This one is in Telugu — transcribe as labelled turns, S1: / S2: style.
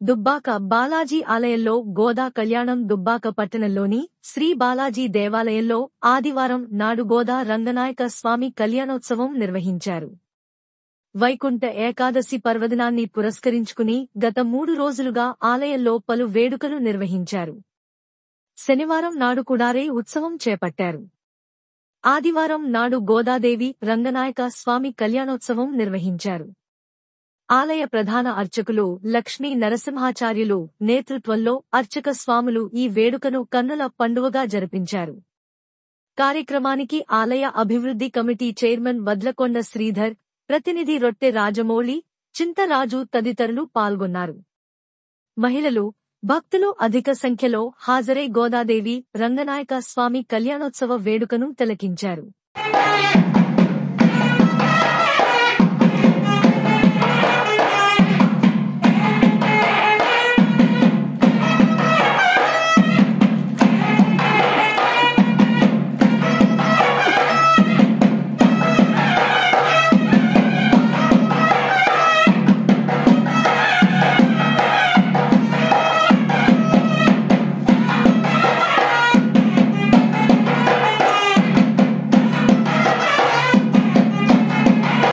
S1: దుబ్బాక బాలాజీ ఆలయంలో గోదా కళ్యాణం. దుబ్బాక పట్టణంలోని శ్రీ బాలాజీ దేవాలయంలో ఆదివారం నాడు గోదా రంగనాయక స్వామి కళ్యాణోత్సవం నిర్వహించారు. వైకుంఠ ఏకాదశి పర్వదినాన్ని పురస్కరించుకుని గత 3 రోజులుగా ఆలయంలో పలు వేడుకలు నిర్వహించారు. శనివారం నాడు కుడారే ఉత్సవం చేపట్టారు. ఆదివారం నాడు గోదాదేవి రంగనాయక స్వామి కళ్యాణోత్సవం నిర్వహించారు. ఆలయ ప్రధాన అర్చకులు లక్ష్మీ నరసింహాచార్యులు నేతృత్వంలో అర్చక స్వాములు ఈ వేడుకను కన్నుల పండువగా జరిపించారు. కార్యక్రమానికి ఆలయ అభివృద్ధి కమిటీ చైర్మన్ వడ్లకొండ శ్రీధర్, ప్రతినిధి రొట్టె రాజమౌళి, చింతరాజు తదితరులు పాల్గొన్నారు. మహిళలు, భక్తులు అధిక సంఖ్యలో హాజరై గోదాదేవి రంగనాయక స్వామి కళ్యాణోత్సవ వేడుకను తిలకించారు.